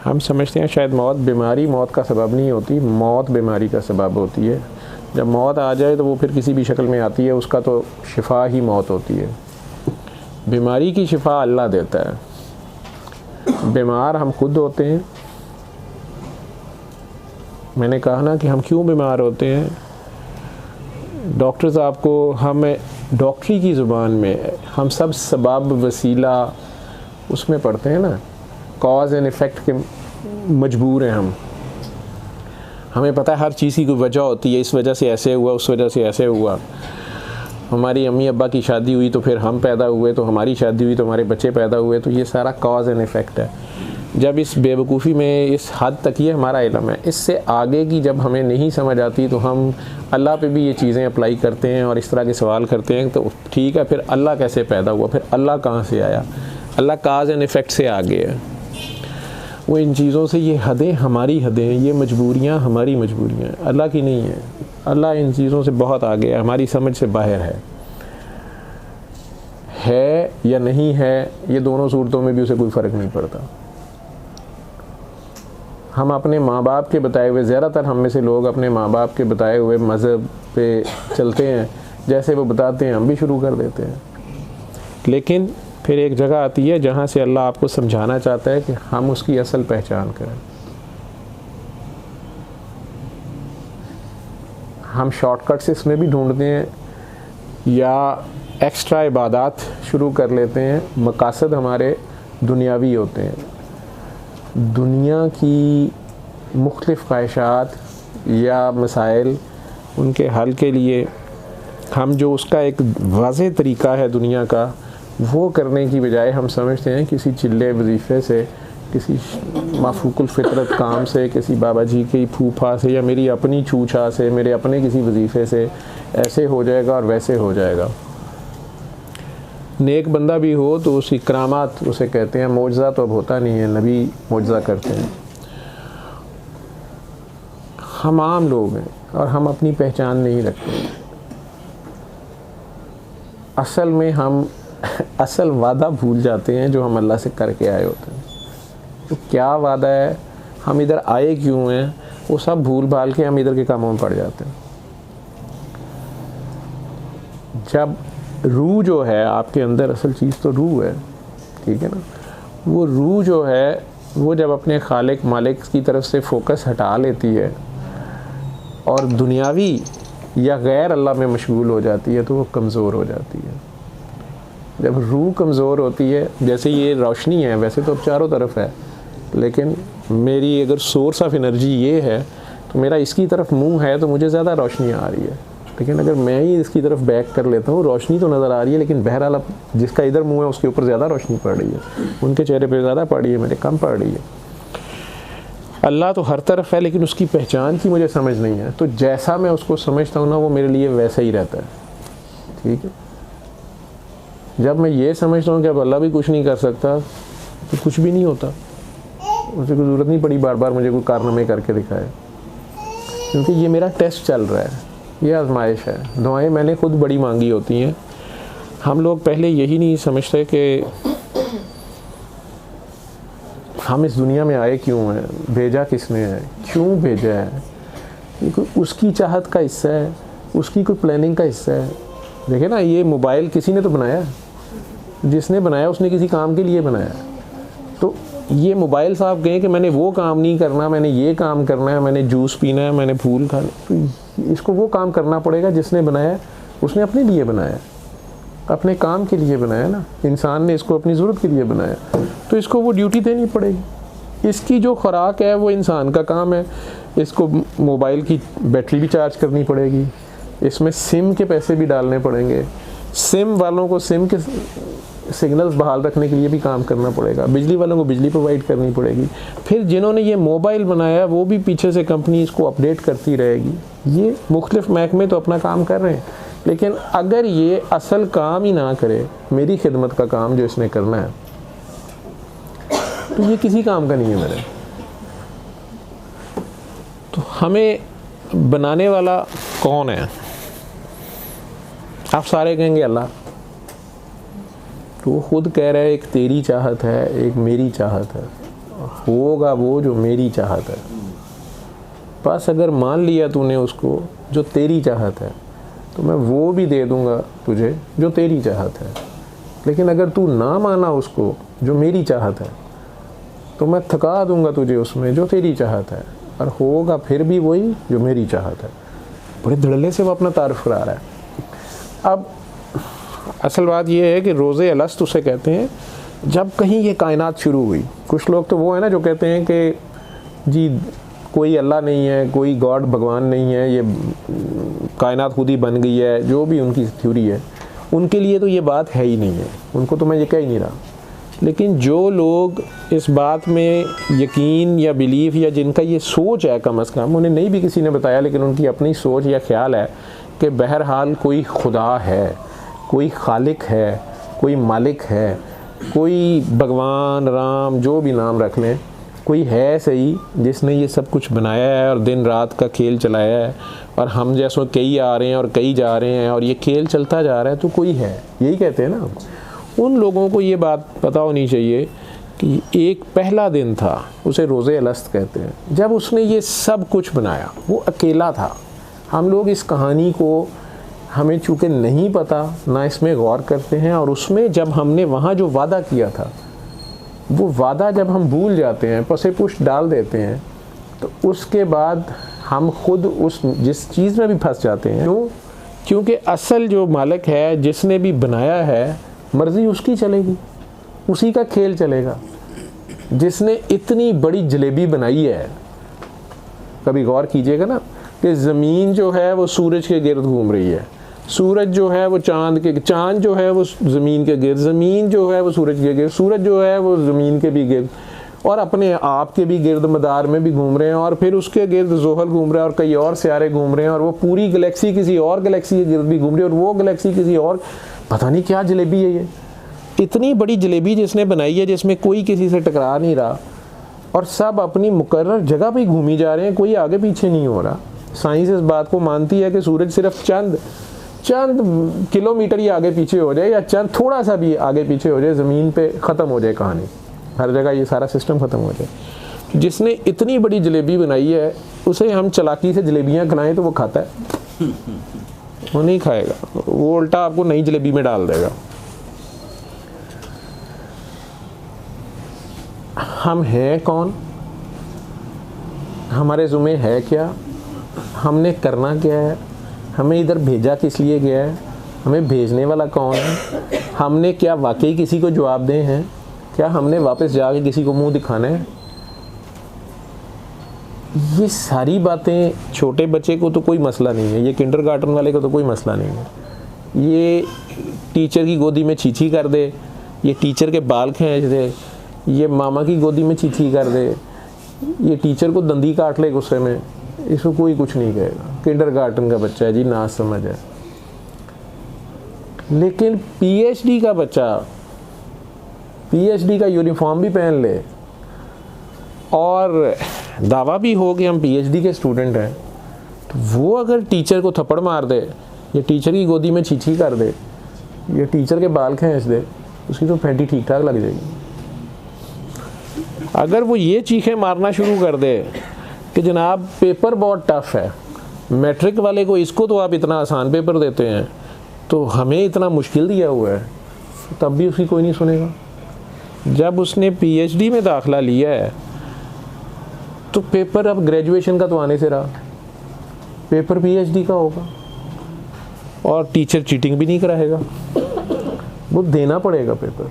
हम समझते हैं शायद मौत बीमारी मौत का सबब नहीं होती, मौत बीमारी का सबब होती है। जब मौत आ जाए तो वो फिर किसी भी शक्ल में आती है, उसका तो शिफा ही मौत होती है। बीमारी की शिफा अल्लाह देता है, बीमार हम खुद होते हैं। मैंने कहा ना कि हम क्यों बीमार होते हैं। डॉक्टर साहब को हमें डॉक्टरी की ज़ुबान में हम सब सबब वसीला उसमें पढ़ते हैं ना, कॉज एंड इफ़ेक्ट के मजबूर हैं हम। हमें पता है हर चीज़ की कोई वजह होती है, इस वजह से ऐसे हुआ, उस वजह से ऐसे हुआ। हमारी अम्मी अब्बा की शादी हुई तो फिर हम पैदा हुए, तो हमारी शादी हुई तो हमारे बच्चे पैदा हुए, तो ये सारा कॉज एंड इफ़ेक्ट है। जब इस बेवकूफ़ी में इस हद तक ये हमारा इल्म है, इससे आगे की जब हमें नहीं समझ आती तो हम अल्लाह पे भी ये चीज़ें अप्लाई करते हैं और इस तरह के सवाल करते हैं। तो ठीक है, फिर अल्लाह कैसे पैदा हुआ, फिर अल्लाह कहाँ से आया? अल्लाह काज एंड इफ़ेक्ट से आगे है। वो इन चीज़ों से, ये हदें हमारी हदें हैं, ये मजबूरियाँ हमारी मजबूरियाँ हैं, अल्लाह की नहीं है। अल्लाह इन चीज़ों से बहुत आगे है, हमारी समझ से बाहर है या नहीं है, ये दोनों सूरतों में भी उसे कोई फ़र्क नहीं पड़ता। हम अपने माँ बाप के बताए हुए, ज़्यादातर हम में से लोग अपने माँ बाप के बताए हुए मज़हब पे चलते हैं, जैसे वो बताते हैं हम भी शुरू कर देते हैं। लेकिन फिर एक जगह आती है जहाँ से अल्लाह आपको समझाना चाहता है कि हम उसकी असल पहचान करें। हम शॉर्टकट्स इसमें भी ढूंढते हैं या एक्स्ट्रा इबादत शुरू कर लेते हैं, मकासद हमारे दुनियावी होते हैं। दुनिया की मुख्तलिफ़ ख्वाहिशात या मसाइल, उनके हल के लिए हम जो उसका एक वाज़ेह तरीक़ा है दुनिया का, वो करने की बजाय हम समझते हैं किसी चिल्ले वजीफ़े से, किसी माफूकुल फ़ितरत काम से, किसी बाबा जी की फूफा से या मेरी अपनी छूछा से, मेरे अपने किसी वजीफ़े से ऐसे हो जाएगा और वैसे हो जाएगा। नेक बंदा भी हो तो उसकी करामात उसे कहते हैं, मौजज़ा तो अब होता नहीं है, नबी मौजज़ा करते हैं। हम आम लोग हैं और हम अपनी पहचान नहीं रखते। असल में हम असल वादा भूल जाते हैं जो हम अल्लाह से करके आए होते हैं। तो क्या वादा है, हम इधर आए क्यों हैं, वो सब भूल भाल के हम इधर के कामों में पड़ जाते हैं। जब रूह जो है आपके अंदर, असल चीज़ तो रूह है, ठीक है ना, वो रूह जो है वो जब अपने खालिक मालिक की तरफ से फोकस हटा लेती है और दुनियावी या गैर अल्लाह में मशगूल हो जाती है तो वो कमज़ोर हो जाती है। जब रूह कमज़ोर होती है, जैसे ये रोशनी है, वैसे तो अब चारों तरफ है, लेकिन मेरी अगर सोर्स ऑफ एनर्जी ये है तो मेरा इसकी तरफ मुंह है तो मुझे ज़्यादा रोशनी आ रही है। लेकिन अगर मैं ही इसकी तरफ बैक कर लेता हूँ, रोशनी तो नज़र आ रही है लेकिन बहरहाल अब जिसका इधर मुंह है उसके ऊपर ज़्यादा रोशनी पड़ रही है, उनके चेहरे पे ज़्यादा पड़ रही है, मेरे कम पड़ रही है। अल्लाह तो हर तरफ है लेकिन उसकी पहचान की मुझे समझ नहीं है, तो जैसा मैं उसको समझता हूँ ना वो मेरे लिए वैसा ही रहता है, ठीक है। जब मैं ये समझता हूँ कि अब अल्लाह भी कुछ नहीं कर सकता तो कुछ भी नहीं होता, उसे कोई ज़रूरत नहीं पड़ी बार बार मुझे कोई कारनामे करके दिखाए, क्योंकि ये मेरा टेस्ट चल रहा है, ये आजमाइश है। दुआएं मैंने खुद बड़ी मांगी होती हैं। हम लोग पहले यही नहीं समझते कि हम इस दुनिया में आए क्यों हैं, भेजा किसने है, क्यों भेजा है। ये कोई उसकी चाहत का हिस्सा है, उसकी कोई प्लानिंग का हिस्सा है। देखिए ना, ये मोबाइल किसी ने तो बनाया, जिसने बनाया उसने किसी काम के लिए बनाया। तो ये मोबाइल साहब कहें कि मैंने वो काम नहीं करना, मैंने ये काम करना है, मैंने जूस पीना है, मैंने फूल खाना, तो इसको वो काम करना पड़ेगा जिसने बनाया। उसने अपने लिए बनाया, अपने काम के लिए बनाया ना, इंसान ने इसको अपनी ज़रूरत के लिए बनाया, तो इसको वो ड्यूटी देनी पड़ेगी। इसकी जो खुराक है वो इंसान का काम है। इसको मोबाइल की बैटरी भी चार्ज करनी पड़ेगी, इसमें सिम के पैसे भी डालने पड़ेंगे, सिम वालों को सिम के सिग्नल्स बहाल रखने के लिए भी काम करना पड़ेगा, बिजली वालों को बिजली प्रोवाइड करनी पड़ेगी। फिर जिन्होंने ये मोबाइल बनाया वो भी पीछे से कंपनी इसको अपडेट करती रहेगी। ये मुख्तलिफ महकमे तो अपना काम कर रहे हैं, लेकिन अगर ये असल काम ही ना करे, मेरी खिदमत का काम जो इसने करना है, तो ये किसी काम का नहीं है मेरे। तो हमें बनाने वाला कौन है? आप सारे कहेंगे अल्लाह। तो वो खुद कह रहा है एक तेरी चाहत है, एक मेरी चाहत है। होगा वो जो मेरी चाहत है। बस अगर मान लिया तूने उसको जो तेरी चाहत है तो मैं वो भी दे दूँगा तुझे जो तेरी चाहत है। लेकिन अगर तू ना माना उसको जो मेरी चाहत है तो मैं थका दूँगा तुझे उसमें जो तेरी चाहत है, और होगा फिर भी वही जो मेरी चाहत है। बड़े धड़ल्ले से वो अपना तारुफ करा रहा है। अब असल बात ये है कि रोज़े अलस्त उसे कहते हैं जब कहीं ये कायनात शुरू हुई। कुछ लोग तो वो है ना जो कहते हैं कि जी कोई अल्लाह नहीं है, कोई गॉड भगवान नहीं है, ये कायनात खुद ही बन गई है, जो भी उनकी थ्योरी है, उनके लिए तो ये बात है ही नहीं है, उनको तो मैं ये कह ही नहीं रहा। लेकिन जो लोग इस बात में यकीन या बिलीफ या जिनका ये सोच है, कम अज़ कम उन्हें नहीं भी किसी ने बताया लेकिन उनकी अपनी सोच या ख्याल है कि बहरहाल कोई खुदा है, कोई खालिक है, कोई मालिक है, कोई भगवान राम जो भी नाम रख लें, कोई है सही जिसने ये सब कुछ बनाया है और दिन रात का खेल चलाया है, और हम जैसों कई आ रहे हैं और कई जा रहे हैं और ये खेल चलता जा रहा है, तो कोई है, यही कहते हैं ना। उन लोगों को ये बात पता होनी चाहिए कि एक पहला दिन था, उसे रोज़े अलस्त कहते हैं, जब उसने ये सब कुछ बनाया। वो अकेला था। हम लोग इस कहानी को हमें चूँकि नहीं पता, ना इसमें गौर करते हैं, और उसमें जब हमने वहाँ जो वादा किया था वो वादा जब हम भूल जाते हैं, पसे पुष्ट डाल देते हैं, तो उसके बाद हम खुद उस जिस चीज़ में भी फंस जाते हैं। क्यों? क्योंकि असल जो मालिक है, जिसने भी बनाया है, मर्ज़ी उसकी चलेगी, उसी का खेल चलेगा। जिसने इतनी बड़ी जलेबी बनाई है, कभी गौर कीजिएगा ना कि ज़मीन जो है वो सूरज के गिर्द घूम रही है, सूरज जो है वो चाँद जो है वो ज़मीन के गिर्द, ज़मीन जो है वो सूरज के गिर्द, सूरज जो है वो ज़मीन के भी गिर्द, और अपने आप के भी गिर्द मदार में भी घूम रहे हैं, और फिर उसके गिर्द ज़ोहल घूम रहा है और कई और सियारे घूम रहे हैं, और वो पूरी गैलेक्सी किसी और गैलेक्सी के गिर्द भी घूम रही है, और वो गैलेक्सी किसी और, पता नहीं क्या जलेबी है ये। इतनी बड़ी जलेबी जिसने बनाई है, जिसमें कोई किसी से टकरा नहीं रहा, और सब अपनी मुकर्रर जगह पे घूमी जा रहे हैं, कोई आगे पीछे नहीं हो रहा। साइंस इस बात को मानती है कि सूरज सिर्फ चंद किलोमीटर ही आगे पीछे हो जाए, या चंद थोड़ा सा भी आगे पीछे हो जाए, ज़मीन पे ख़त्म हो जाए कहानी, हर जगह ये सारा सिस्टम ख़त्म हो जाए। जिसने इतनी बड़ी जलेबी बनाई है, उसे हम चालाकी से जलेबियाँ खिलाएं तो वो खाता है? वो नहीं खाएगा, वो उल्टा आपको नई जलेबी में डाल देगा। हम हैं कौन? हमारे ज़ुम्मे है क्या? हमने करना क्या है? हमें इधर भेजा किस लिए गया है? हमें भेजने वाला कौन है? हमने क्या वाकई किसी को जवाब दे हैं? क्या हमने वापस जाके किसी को मुंह दिखाना है? ये सारी बातें छोटे बच्चे को तो कोई मसला नहीं है, ये किंडरगार्टन वाले को तो कोई मसला नहीं है। ये टीचर की गोदी में छीछी कर दे, ये टीचर के बाल खींच दे, ये मामा की गोदी में छीछी कर दे, ये टीचर को दंदी काट ले गुस्से में, इसको कोई कुछ नहीं कहेगा। किंडरगार्टन का बच्चा है जी, ना समझ है। लेकिन पीएचडी का बच्चा पीएचडी का यूनिफॉर्म भी पहन ले और दावा भी हो कि हम पीएचडी के स्टूडेंट हैं, तो वो अगर टीचर को थप्पड़ मार दे, या टीचर की गोदी में छीछी कर दे, या टीचर के बाल खींच दे, उसकी तो फैंटी ठीक ठाक लग जाएगी। अगर वो ये चीखें मारना शुरू कर दे कि जनाब पेपर बहुत टफ है, मैट्रिक वाले को इसको तो आप इतना आसान पेपर देते हैं, तो हमें इतना मुश्किल दिया हुआ है, तब भी उसकी कोई नहीं सुनेगा। जब उसने पीएचडी में दाखिला लिया है तो पेपर अब ग्रेजुएशन का तो आने से रहा, पेपर पीएचडी का होगा, और टीचर चीटिंग भी नहीं कराएगा, वो देना पड़ेगा पेपर।